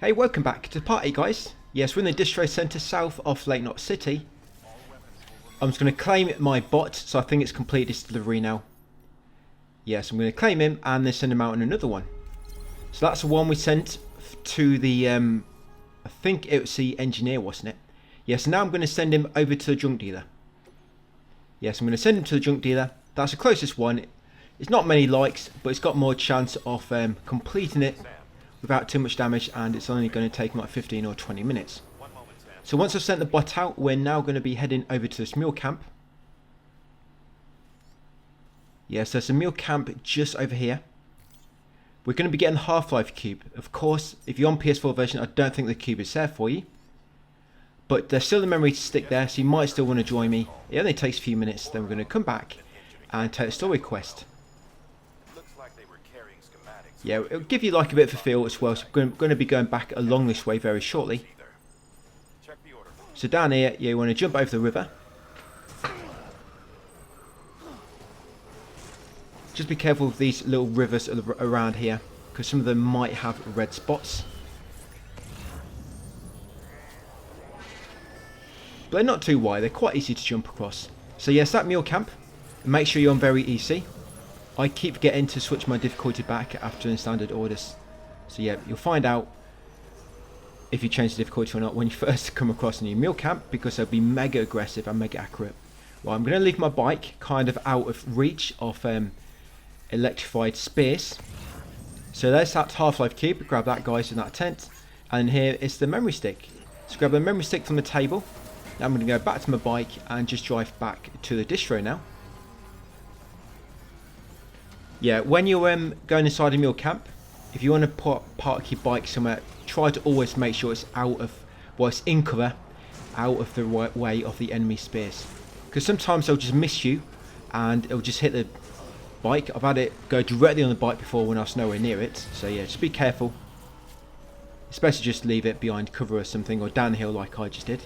Hey, welcome back to the party, guys. Yes, we're in the distro centre south of Lake Knot City. I'm just going to claim my bot, so I think it's completed its delivery now. Yes, I'm going to claim him and then send him out on another one. So that's the one we sent to the, I think it was the engineer, wasn't it? Yes, now I'm going to send him over to the junk dealer. Yes, I'm going to send him to the junk dealer. That's the closest one. It's not many likes, but it's got more chance of completing it without too much damage, and it's only going to take like 15 or 20 minutes. So once I've sent the bot out, we're now going to be heading over to this mule camp. Yes, there's a mule camp just over here. We're going to be getting the Half-Life cube. Of course, if you're on PS4 version, I don't think the cube is there for you. But there's still the memory stick there, so you might still want to join me. It only takes a few minutes, then we're going to come back and take a story quest. Yeah, it'll give you like a bit of a feel as well, so we're going to be going back along this way very shortly. So down here, you want to jump over the river. Just be careful of these little rivers around here, because some of them might have red spots. But they're not too wide, they're quite easy to jump across. So yes, that mule camp, make sure you're on very easy. I keep getting to switch my difficulty back after in standard orders. So yeah, you'll find out if you change the difficulty or not when you first come across a new mule camp, because they'll be mega aggressive and mega accurate. Well, I'm going to leave my bike kind of out of reach of electrified spears. So there's that Half-Life cube, grab that guys in that tent. And here is the memory stick. So grab the memory stick from the table. Now I'm going to go back to my bike and just drive back to the distro now. Yeah, when you're going inside a mule camp, if you want to park your bike somewhere, try to always make sure it's out of, well, it's in cover, out of the right way of the enemy spears. Because sometimes they'll just miss you and it'll just hit the bike. I've had it go directly on the bike before when I was nowhere near it. So yeah, just be careful. Especially just leave it behind cover or something, or downhill like I just did.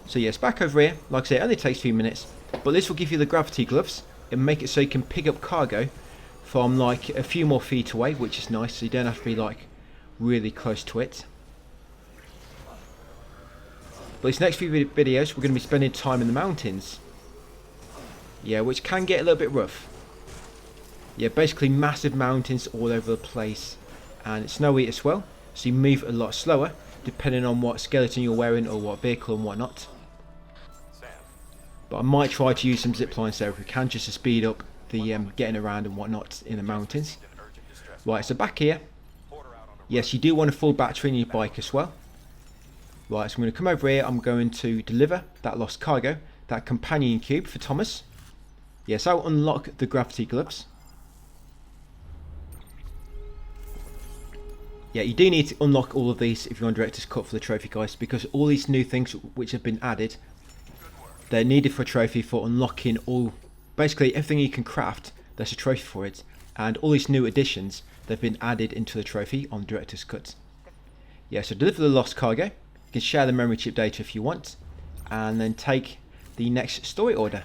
So yes, back over here. Like I say, it only takes a few minutes. But this will give you the gravity gloves and make it so you can pick up cargo from like a few more feet away, which is nice, so you don't have to be like really close to it. But these next few videos we're going to be spending time in the mountains. Yeah, which can get a little bit rough. Yeah, basically massive mountains all over the place, and it's snowy as well, so you move a lot slower depending on what skeleton you're wearing or what vehicle and whatnot. But I might try to use some zip lines there if we can, just to speed up the getting around and whatnot in the mountains. Right, so back here, yes, you do want a full battery in your bike as well. Right, so I'm going to come over here. I'm going to deliver that lost cargo, that companion cube for Thomas. Yes, I'll unlock the gravity gloves. Yeah, you do need to unlock all of these if you're on Director's Cut for the trophy, guys, because all these new things which have been added, they're needed for a trophy for unlocking all, basically everything you can craft, there's a trophy for it. And all these new additions, they've been added into the trophy on Director's Cut. Yeah, so deliver the lost cargo. You can share the memory chip data if you want, and then take the next story order.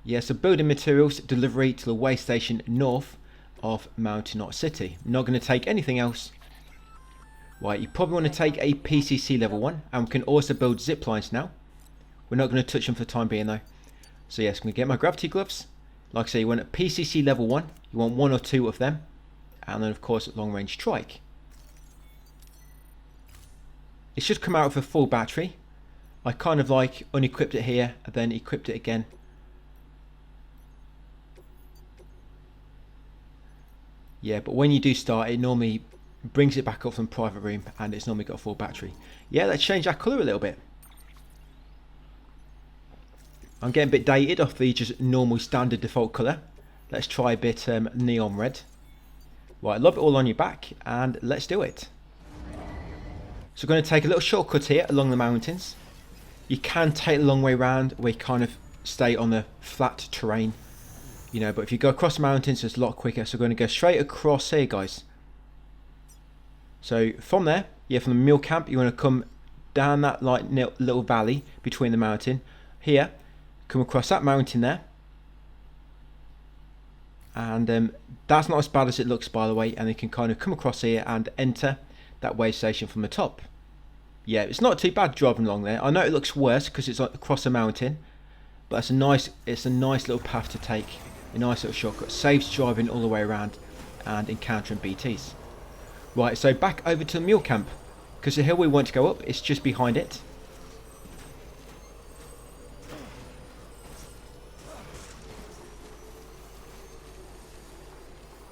Yeah, so building materials, delivery to the way station north of Mount Knot City. Not going to take anything else. Right, you probably want to take a PCC level 1, and we can also build zip lines now. We're not going to touch them for the time being though. So yes, I'm going to get my gravity gloves. Like I say, you want a PCC level 1, you want 1 or 2 of them, and then of course long range trike. It should come out with a full battery. I kind of like unequipped it here and then equipped it again. Yeah, but when you do start, it normally brings it back up from private room and it's normally got a full battery. Yeah, let's change our colour a little bit. I'm getting a bit dated off the just normal standard default colour. Let's try a bit neon red. Right, lob it all on your back and let's do it. So we're going to take a little shortcut here along the mountains. You can take the long way around where you kind of stay on the flat terrain. You know, but if you go across the mountains, it's a lot quicker. So we're going to go straight across here, guys. So from there, yeah, from the mule camp, you want to come down that like little valley between the mountain. Here, come across that mountain there. And that's not as bad as it looks, by the way, and you can kind of come across here and enter that way station from the top. Yeah, it's not too bad driving along there. I know it looks worse because it's across a mountain, but it's a nice little path to take, a nice little shortcut. Saves driving all the way around and encountering BTs. Right, so back over to the mule camp, because the hill we want to go up is just behind it.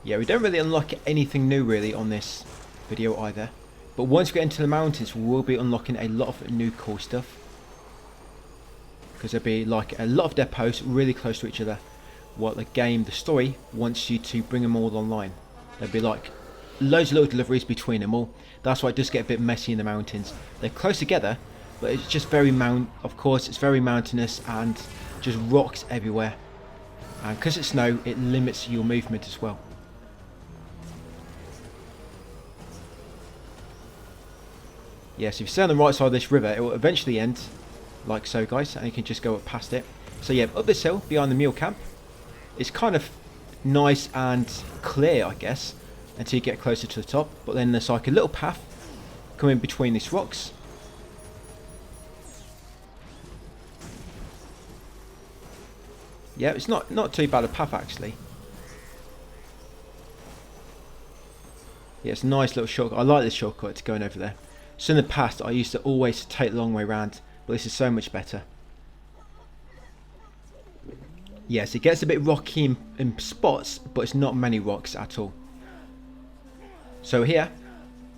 Yeah, we don't really unlock anything new really on this video either. But once we get into the mountains, we will be unlocking a lot of new cool stuff. Because there'll be like a lot of depots really close to each other. What the story wants you to bring them all online. There'll be like loads of little deliveries between them all. That's why it does get a bit messy in the mountains. They're close together, but it's just very of course, it's very mountainous and just rocks everywhere. And because it's snow, it limits your movement as well. Yeah, so if you stay on the right side of this river, it will eventually end, like so, guys, and you can just go up past it. So yeah, up this hill, behind the mule camp, it's kind of nice and clear, I guess, until you get closer to the top. But then there's like a little path coming between these rocks. Yeah, it's not too bad a path, actually. Yeah, it's a nice little shortcut. I like this shortcut going over there. So in the past, I used to always take the long way around, but this is so much better. Yes, it gets a bit rocky in spots, but it's not many rocks at all. So here,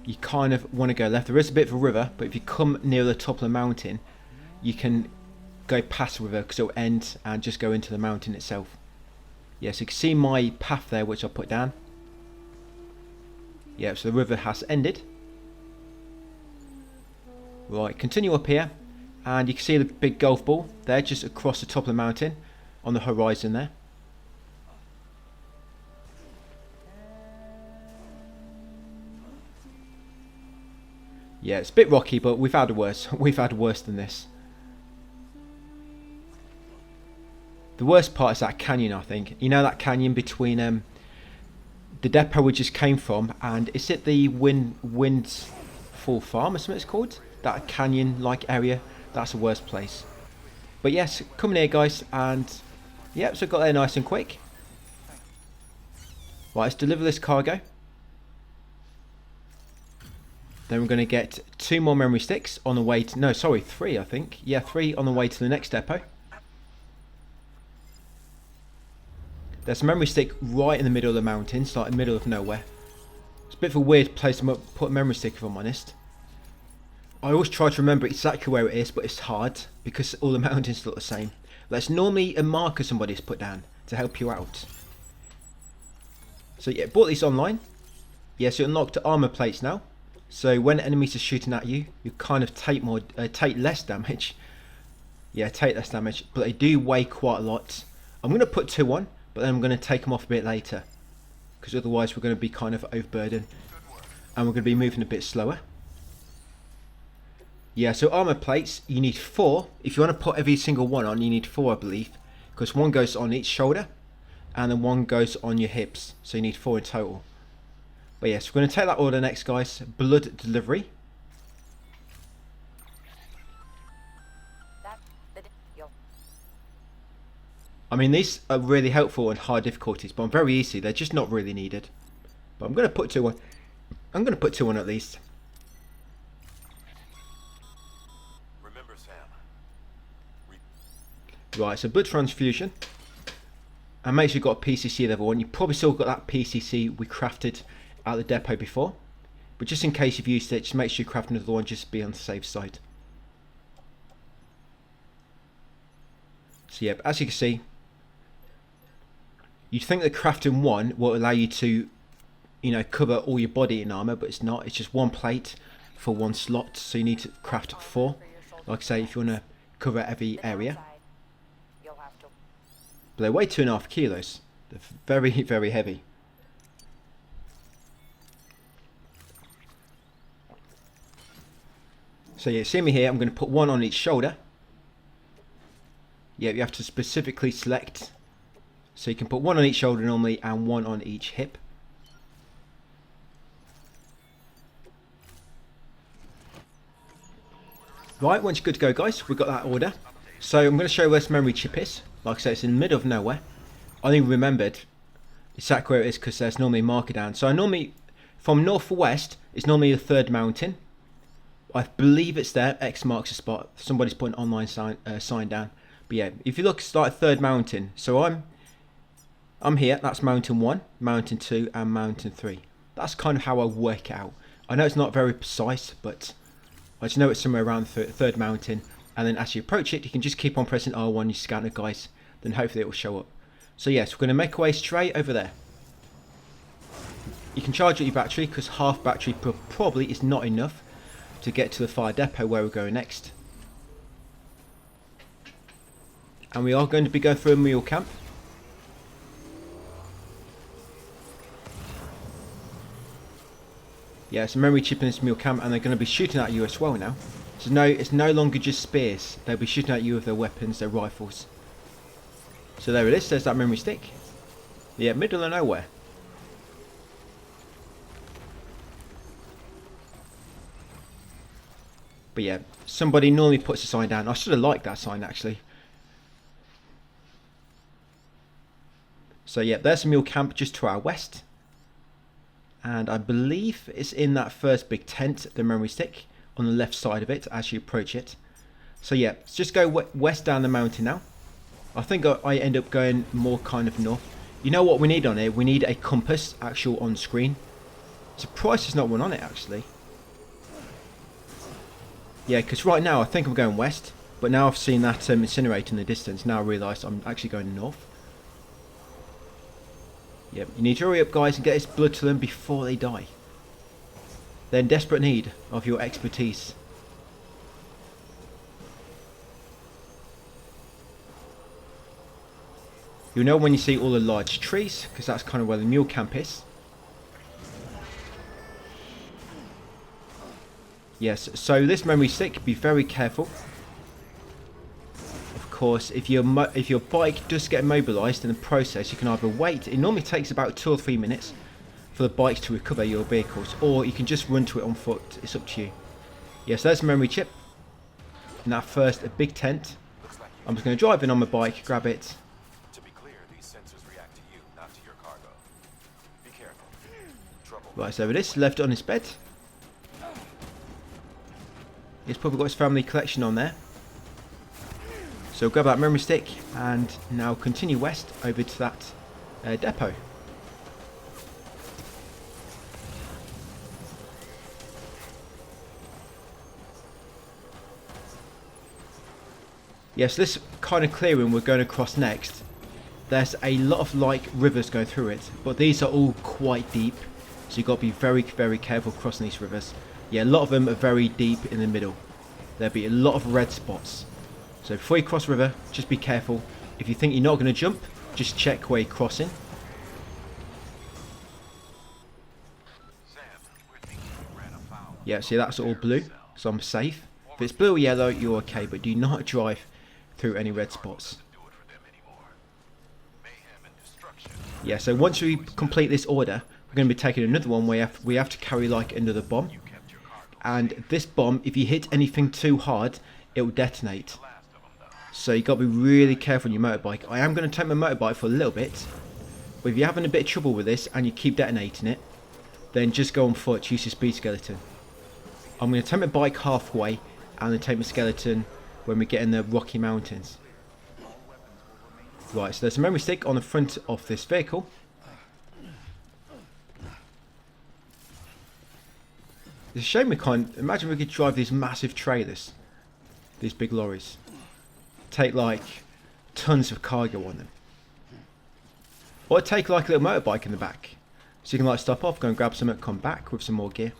you kind of want to go left. There is a bit of a river, but if you come near the top of the mountain, you can go past the river because it will end and just go into the mountain itself. Yes, you can see my path there, which I put down. Yeah, so the river has ended. Right, continue up here, and you can see the big golf ball there just across the top of the mountain on the horizon there. Yeah, it's a bit rocky, but we've had worse. We've had worse than this. The worst part is that canyon, I think. You know that canyon between the depot we just came from, and is it the Windfall Farm or something it's called? That canyon-like area, that's the worst place. But yes, coming here, guys, and yep, so got there nice and quick. Right, let's deliver this cargo. Then we're going to get 2 more memory sticks on the way to... No, sorry, 3, I think. Yeah, 3 on the way to the next depot. There's a memory stick right in the middle of the mountains, like in the middle of nowhere. It's a bit of a weird place to put a memory stick, if I'm honest. I always try to remember exactly where it is, but it's hard because all the mountains look the same. That's normally a marker somebody's put down to help you out. So yeah, bought these online. Yes, you unlocked armor plates now. So when enemies are shooting at you, you kind of take less damage. Yeah, take less damage, but they do weigh quite a lot. I'm going to put 2 on, but then I'm going to take them off a bit later, because otherwise we're going to be kind of overburdened, and we're going to be moving a bit slower. Yeah, so armor plates, you need 4. If you want to put every single one on, you need 4, I believe, because 1 goes on each shoulder, and then 1 goes on your hips, so you need 4 in total. But yes, we're going to take that order next, guys. Blood delivery. I mean, these are really helpful in high difficulties, but on very easy, they're just not really needed. But I'm going to put 2 on. I'm going to put 2 on at least. Remember, Sam. Right, so blood transfusion. And make sure you've got a PCC level 1. You probably still got that PCC we crafted at the depot before. But just in case you've used it, just make sure you craft another one just to be on the safe side. So yeah, as you can see, you'd think that crafting 1 will allow you to, you know, cover all your body in armor, but it's not. It's just 1 plate for 1 slot, so you need to craft 4. Like I say, if you want to cover every area. But they weigh 2.5 kilos. They're very, very heavy. So yeah, see me here, I'm going to put 1 on each shoulder. Yeah, you have to specifically select So you can put one on each shoulder normally and one on each hip. Right, once you're good to go, guys, we've got that order. So I'm going to show you where this memory chip is. Like I said, it's in the middle of nowhere. I only remembered exactly where it is because there's normally a marker down. So I normally, from north to west, it's normally the third mountain. I believe it's there. X marks the spot. Somebody's put an online sign down. But yeah, if you look, start third mountain. So I'm here. That's mountain 1, mountain 2, and mountain 3. That's kind of how I work it out. I know it's not very precise, but I just know it's somewhere around the third mountain. And then as you approach it, you can just keep on pressing R1, you scan it, guys. Then hopefully it will show up. So yes, we're going to make our way straight over there. You can charge up your battery because half battery probably is not enough to get to the fire depot where we're going next. And we are going to be going through a mule camp. Yeah, it's a memory chip in this mule camp, and they're going to be shooting at you as well now. So no, it's no longer just spears. They'll be shooting at you with their weapons, their rifles. So there it is, there's that memory stick. Yeah, middle of nowhere. But yeah, somebody normally puts a sign down. I should have liked that sign actually. So yeah, there's a mule camp just to our west. And I believe it's in that first big tent, the memory stick, on the left side of it as you approach it. So yeah, let's just go west down the mountain now. I think I end up going more kind of north. You know what we need on here? We need a compass actual on screen. Surprised there's not one on it actually. Yeah, because right now I think I'm going west, but now I've seen that incinerator in the distance. Now I realise I'm actually going north. Yep, you need to hurry up, guys, and get this blood to them before they die. They're in desperate need of your expertise. You'll know when you see all the large trees, because that's kind of where the mule camp is. Yes, so this memory stick, be very careful. Of course, if your bike does get immobilised in the process, you can either wait. It normally takes about 2 or 3 minutes for the bike to recover your vehicles, or you can just run to it on foot. It's up to you. Yes, there's a memory chip. And that first, a big tent. I'm just going to drive in on my bike, grab it. To be clear, these sensors react to you, not to your cargo. Be careful. Trouble. Right, so it is. Left it on his bed. He's probably got his family collection on there. So grab that memory stick and now continue west over to that depot. Yes, this kind of clearing we're going across next, there's a lot of like rivers going through it, but these are all quite deep, so you've got to be very, very careful crossing these rivers. Yeah, a lot of them are very deep in the middle. There'll be a lot of red spots. So before you cross river, just be careful. If you think you're not going to jump, just check where you're crossing. Yeah, see that's all blue, so I'm safe. If it's blue or yellow, you're okay, but do not drive through any red spots. Yeah, so once we complete this order, we're going to be taking another one where we have to carry like another bomb. And this bomb, if you hit anything too hard, it will detonate. So you've got to be really careful on your motorbike. I am going to take my motorbike for a little bit. But if you're having a bit of trouble with this and you keep detonating it, then just go on foot, use your speed skeleton. I'm going to take my bike halfway and then take my skeleton when we get in the Rocky Mountains. Right, so there's a memory stick on the front of this vehicle. It's a shame we can't. Imagine we could drive these massive trailers, these big lorries, take like tons of cargo on them, or take like a little motorbike in the back, so you can like stop off, go and grab something, come back with some more gear.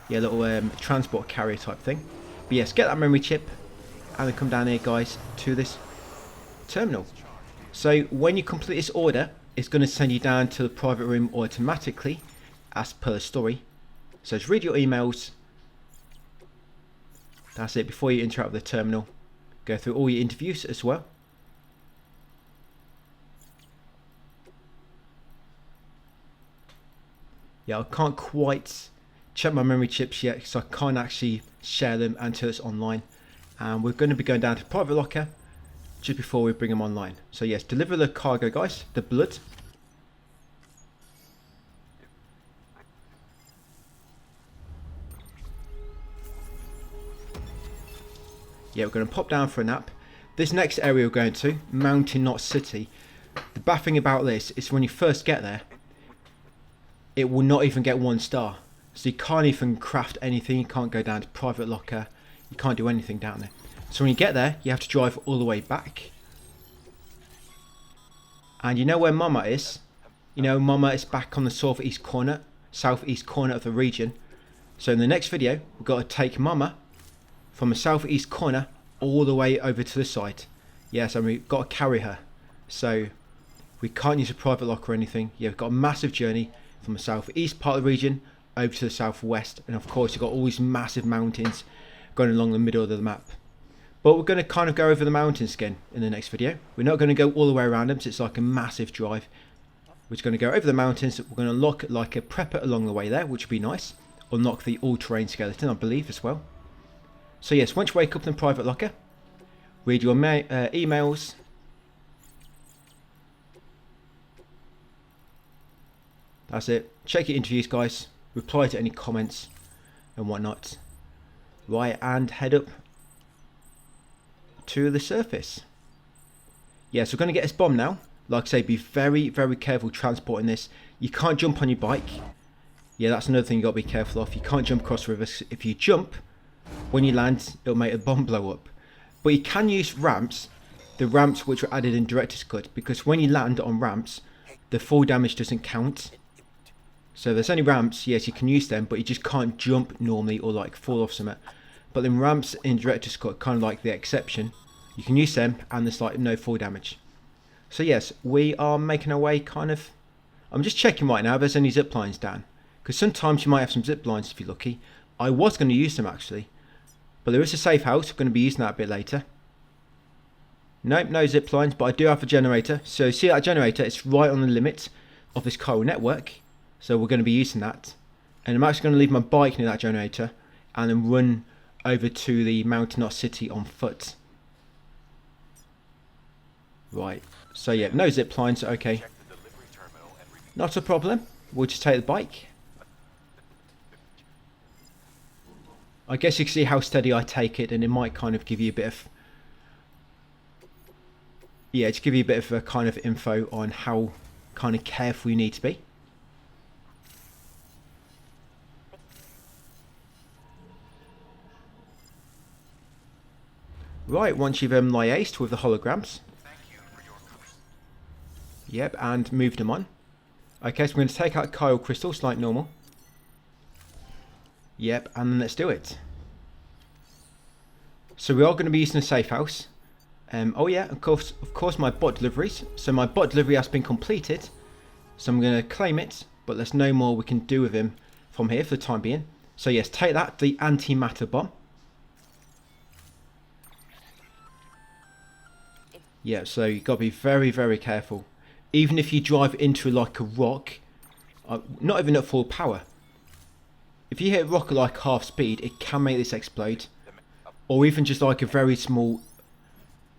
Yeah, little transport carrier type thing. But yes, get that memory chip, and then come down here, guys, to this terminal. So when you complete this order, it's going to send you down to the private room automatically, as per the story. So just read your emails. That's it, before you interact with the terminal. Go through all your interviews as well. Yeah, I can't quite check my memory chips yet because I can't actually share them until it's online. And we're going to be going down to private locker just before we bring them online. So yes, deliver the cargo, guys, the blood. Yeah, we're going to pop down for a nap. This next area we're going to, Mountain Knot City. The bad thing about this is when you first get there, it will not even get 1 star. So you can't even craft anything, you can't go down to private locker, you can't do anything down there. So when you get there, you have to drive all the way back. And you know where Mama is? You know Mama is back on the southeast corner of the region. So in the next video, we've got to take Mama from the southeast corner all the way over to the site. Yes, and we've got to carry her. So we can't use a private locker or anything. Yeah, we've got a massive journey from the southeast part of the region over to the southwest. And of course, you've got all these massive mountains going along the middle of the map. But we're going to kind of go over the mountains again in the next video. We're not going to go all the way around them, so it's like a massive drive. We're just going to go over the mountains. We're going to lock like a prepper along the way there, which would be nice. Unlock the all-terrain skeleton, I believe, as well. So yes, once you wake up in the private locker, read your emails. That's it. Check your interviews, guys. Reply to any comments and whatnot. Right, and head up to the surface. Yes, we're going to get this bomb now. Like I say, be very, very careful transporting this. You can't jump on your bike. Yeah, that's another thing you got to be careful of. You can't jump across rivers. If you jump, when you land, it'll make a bomb blow up. But you can use ramps, the ramps which were added in Director's Cut, because when you land on ramps, the fall damage doesn't count. So there's only ramps, yes, you can use them, but you just can't jump normally or like fall off something. But then ramps in Director's Cut, kind of like the exception. You can use them and there's like no fall damage. So yes, we are making our way kind of... I'm just checking right now if there's any zip lines down. Because sometimes you might have some zip lines if you're lucky. I was going to use them actually. But there is a safe house, we're going to be using that a bit later. Nope, no zip lines, but I do have a generator. So see that generator, it's right on the limit of this chiral network. So we're going to be using that. And I'm actually going to leave my bike near that generator and then run over to the Mountain Knot City on foot. Right, so yeah, no zip lines, okay. Not a problem, we'll just take the bike. I guess you can see how steady I take it, and it might kind of give you a bit of... Yeah, to give you a bit of a kind of info on how kind of careful you need to be. Right, once you've liaised with the holograms. Yep, and moved them on. Okay, so we're going to take out chiral crystals like normal. Yep, and then let's do it. So we are going to be using a safe house. Oh yeah, of course my bot deliveries. So my bot delivery has been completed. So I'm going to claim it, but there's no more we can do with him from here for the time being. So yes, take that, the antimatter bomb. Yeah, so you've got to be very, very careful. Even if you drive into like a rock, not even at full power. If you hit a rock at like half speed, it can make this explode. Or even just like a very small,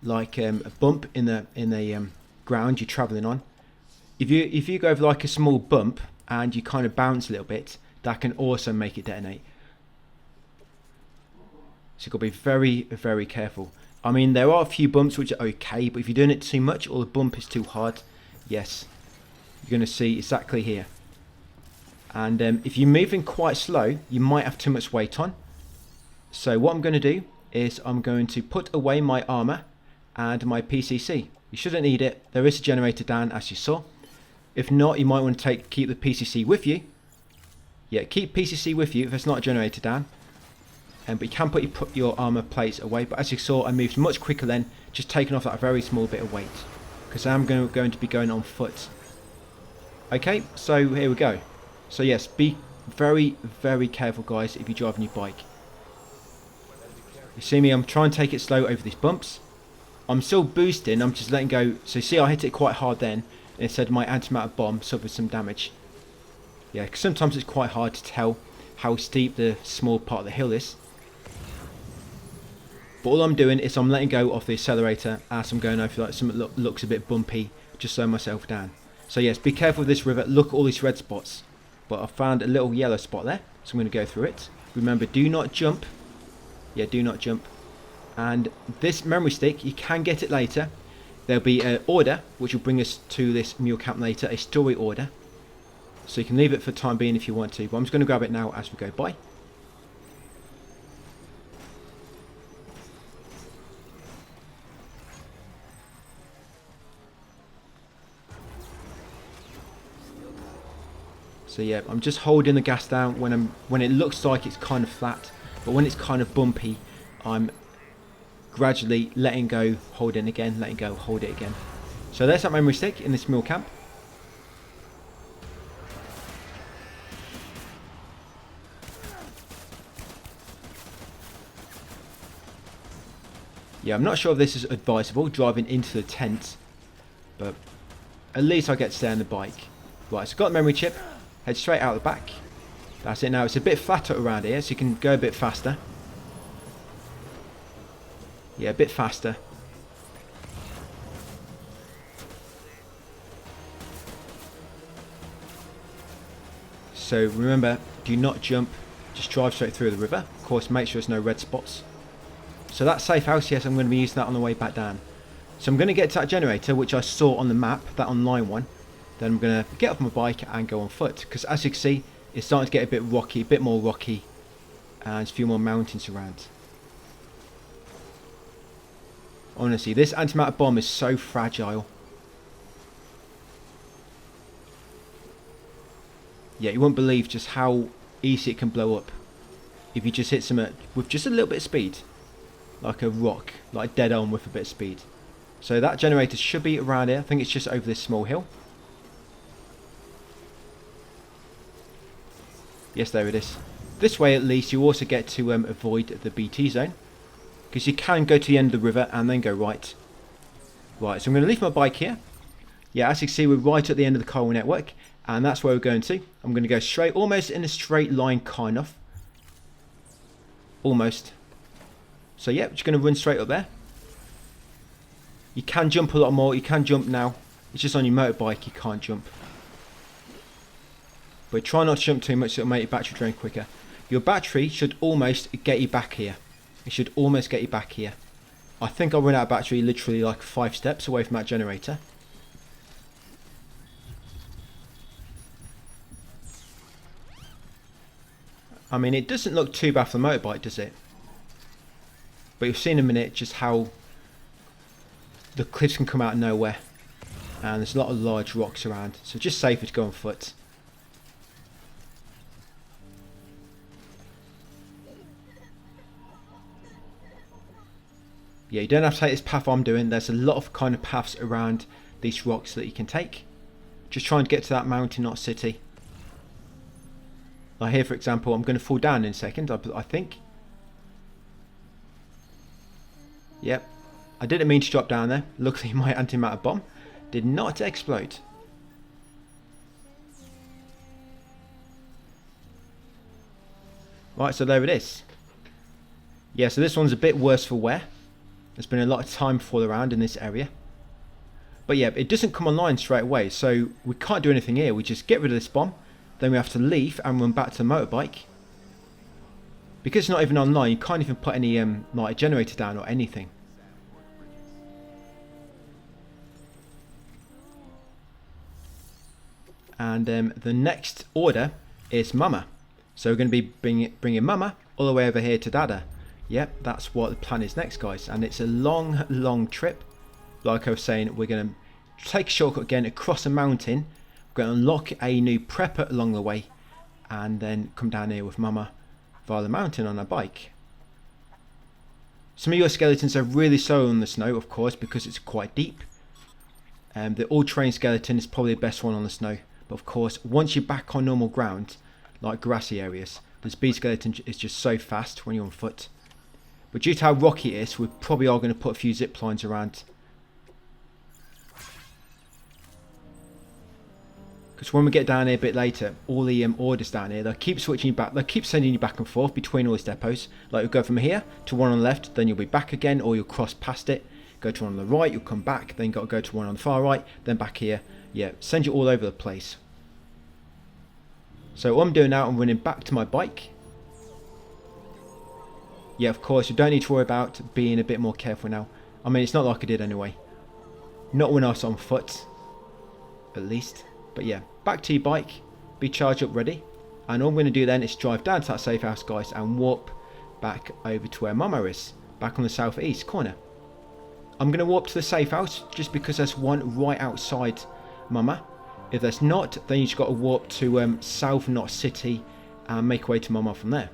like a bump in the ground you're traveling on. If you go over like a small bump and you kind of bounce a little bit, that can also make it detonate. So you've got to be very, very careful. I mean, there are a few bumps which are okay, but if you're doing it too much or the bump is too hard, yes, you're going to see exactly here. And if you're moving quite slow, you might have too much weight on. So what I'm going to do is I'm going to put away my armor and my PCC. You shouldn't need it. There is a generator down, as you saw. If not, you might want to keep the PCC with you. Yeah, keep PCC with you if there's not a generator down. But you can put your armor plates away. But as you saw, I moved much quicker then, just taking off that very small bit of weight, because I'm going to be going on foot. Okay, so here we go. So yes, be very, very careful, guys, if you're driving your bike. You see me, I'm trying to take it slow over these bumps. I'm still boosting, I'm just letting go. So see, I hit it quite hard then, and it said my antimatter bomb suffered some damage. Yeah, 'cause sometimes it's quite hard to tell how steep the small part of the hill is. But all I'm doing is I'm letting go of the accelerator as I'm going over like something looks a bit bumpy, just slow myself down. So yes, be careful with this river. Look at all these red spots. But I found a little yellow spot there, so I'm going to go through it. Remember, do not jump. Yeah, do not jump. And this memory stick, you can get it later. There'll be an order, which will bring us to this mule camp later, a story order. So you can leave it for the time being if you want to. But I'm just going to grab it now as we go by. So yeah, I'm just holding the gas down when it looks like it's kind of flat, but when it's kind of bumpy, I'm gradually letting go, holding again, letting go, hold it again. So there's that memory stick in this mule camp. Yeah, I'm not sure if this is advisable, driving into the tent, but at least I get to stay on the bike. Right, so got the memory chip. Head straight out the back. That's it now. It's a bit flatter around here, so you can go a bit faster. Yeah, a bit faster. So remember, do not jump. Just drive straight through the river. Of course, make sure there's no red spots. So that safe house, yes, I'm going to be using that on the way back down. So I'm going to get to that generator, which I saw on the map, that online one. Then I'm going to get off my bike and go on foot. Because as you can see, it's starting to get a bit rocky, a bit more rocky. And there's a few more mountains around. Honestly, this antimatter bomb is so fragile. Yeah, you won't believe just how easy it can blow up. If you just hit something with just a little bit of speed. Like a rock, like dead on with a bit of speed. So that generator should be around here. I think it's just over this small hill. Yes, there it is. This way at least you also get to avoid the BT zone. Because you can go to the end of the river and then go right. Right, so I'm going to leave my bike here. Yeah, as you can see, we're right at the end of the coral network. And that's where we're going to. I'm going to go straight, almost in a straight line, kind of. Almost. So yeah, just going to run straight up there. You can jump a lot more. You can jump now. It's just on your motorbike you can't jump. But try not to jump too much so it'll make your battery drain quicker. Your battery should almost get you back here. It should almost get you back here. I think I'll run out of battery literally like 5 steps away from that generator. I mean, it doesn't look too bad for the motorbike, does it? But you'll see in a minute just how the cliffs can come out of nowhere. And there's a lot of large rocks around. So just safer to go on foot. Yeah, you don't have to take this path I'm doing. There's a lot of kind of paths around these rocks that you can take. Just trying to get to that mountain, not city. Like here, for example, I'm going to fall down in a second, I think. Yep. I didn't mean to drop down there. Luckily, my antimatter bomb did not explode. Right, so there it is. Yeah, so this one's a bit worse for wear. There's been a lot of time fall around in this area. But yeah, it doesn't come online straight away, so we can't do anything here. We just get rid of this bomb, then we have to leave and run back to the motorbike. Because it's not even online, you can't even put any like a generator down or anything. And the next order is Mama. So we're going to be bringing Mama all the way over here to Dada. Yep, that's what the plan is next, guys. And it's a long, long trip. Like I was saying, we're going to take a shortcut again across a mountain. We're going to unlock a new prepper along the way. And then come down here with Mama via the mountain on a bike. Some of your skeletons are really slow on the snow, of course, because it's quite deep. The all-terrain skeleton is probably the best one on the snow. But of course, once you're back on normal ground, like grassy areas, the speed skeleton is just so fast when you're on foot. But due to how rocky it is, we probably are going to put a few zip lines around. Because when we get down here a bit later, all the orders down here, they'll keep switching you back, they'll keep sending you back and forth between all these depots. Like you'll go from here to one on the left, then you'll be back again, or you'll cross past it, go to one on the right, you'll come back, then you've got to go to one on the far right, then back here. Yeah, send you all over the place. So what I'm doing now, I'm running back to my bike. Yeah, of course, you don't need to worry about being a bit more careful now. I mean, it's not like I did anyway. Not when I was on foot, at least. But yeah, back to your bike, be charged up ready. And all I'm going to do then is drive down to that safe house, guys, and warp back over to where Mama is, back on the southeast corner. I'm going to warp to the safe house just because there's one right outside Mama. If there's not, then you've got to warp to South Knot City and make your way to Mama from there.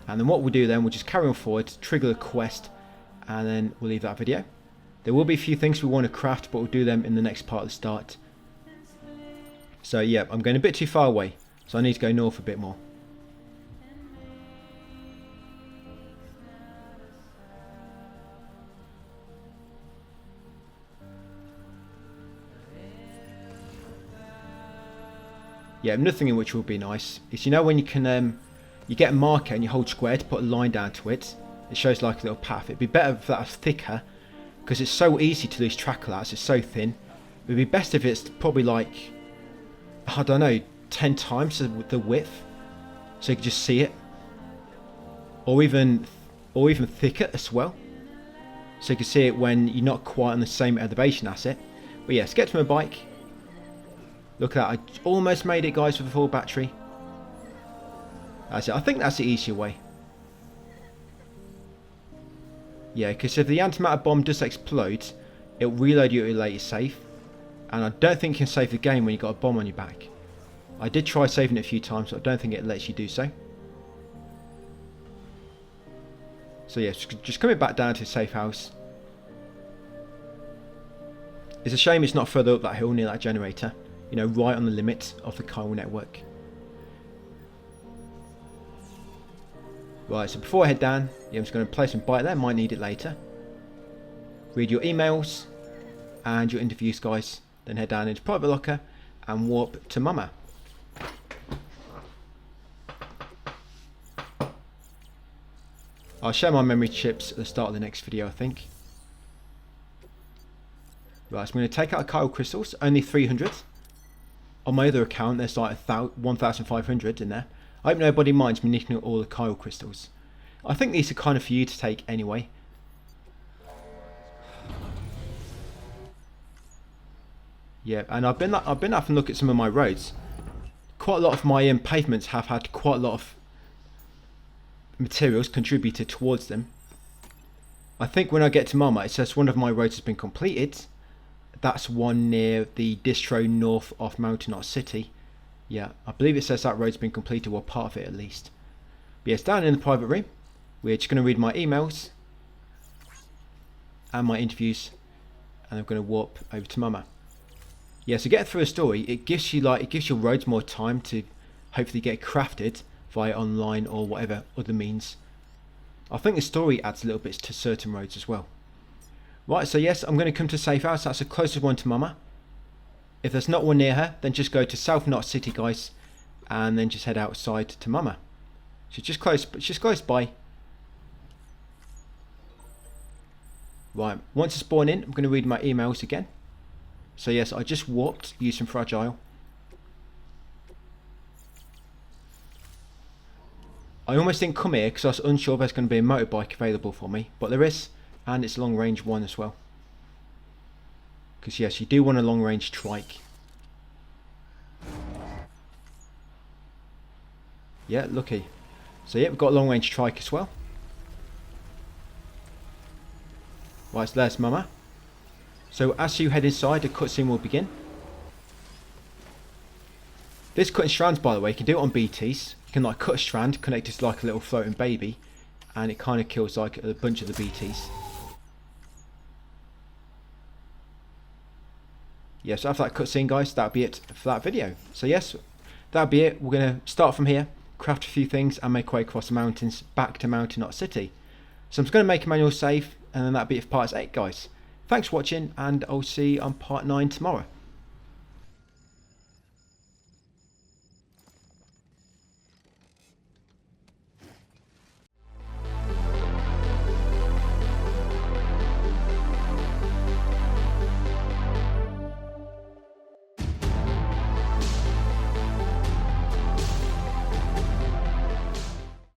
And then what we'll do then, we'll just carry on forward, trigger the quest, and then we'll leave that video. There will be a few things we want to craft, but we'll do them in the next part of the start. So yeah, I'm going a bit too far away, so I need to go north a bit more. Yeah, nothing in which will be nice is, you know, when you can you get a marker and you hold square to put a line down to it. It shows like a little path. It'd be better if that was thicker, because it's so easy to lose track of that. It's so thin. It would be best if it's probably like, I don't know, 10 times the width, so you can just see it, or even thicker as well, so you can see it when you're not quite on the same elevation as it. But yeah, let's get to my bike. Look at that, I almost made it, guys, with a full battery. That's it. I think that's the easier way. Yeah, because if the antimatter bomb does explode, it'll reload you at your latest save. And I don't think you can save the game when you've got a bomb on your back. I did try saving it a few times, but I don't think it lets you do so. So yeah, just coming back down to the safe house. It's a shame it's not further up that hill near that generator. You know, right on the limit of the chiral network. Right, so before I head down, yeah, I'm just going to place some bike there, might need it later. Read your emails and your interviews, guys. Then head down into private locker and warp to Mama. I'll share my memory chips at the start of the next video, I think. Right, so I'm going to take out the chiral crystals, only 300. On my other account, there's like 1,500 in there. I hope nobody minds me nicking all the chiral crystals. I think these are kind of for you to take anyway. Yeah, and I've been having a look at some of my roads. Quite a lot of my pavements have had quite a lot of materials contributed towards them. I think when I get to Mama, it says one of my roads has been completed. That's one near the distro north of Mountain Knot City. Yeah, I believe it says that road's been completed, or part of it at least. But yes, down in the private room, we're just going to read my emails and my interviews, and I'm going to warp over to Mama. Yeah, so getting through a story, it gives your roads more time to hopefully get crafted via online or whatever other means. I think the story adds a little bit to certain roads as well. Right, so yes, I'm going to come to safe house. That's the closest one to Mama. If there's not one near her, then just go to South Knot City, guys, and then just head outside to Mama. She's just close by. Right, once I spawn in, I'm going to read my emails again. So yes, I just warped using Fragile. I almost didn't come here because I was unsure if there's going to be a motorbike available for me, but there is, and it's a long range one as well. Because yes, you do want a long range trike. Yeah, lucky. So yeah, we've got a long range trike as well. Right, so there's Mama. So as you head inside, the cutscene will begin. This cutting strands, by the way, you can do it on BTs. You can like cut a strand, connect it to like a little floating baby, and it kind of kills like a bunch of the BTs. Yeah, so after that cutscene, guys, that'll be it for that video. So yes, that'll be it. We're going to start from here, craft a few things, and make our way across the mountains back to Mountain Knot City. So I'm just going to make a manual save, and then that'll be it for part 8, guys. Thanks for watching, and I'll see you on part 9 tomorrow.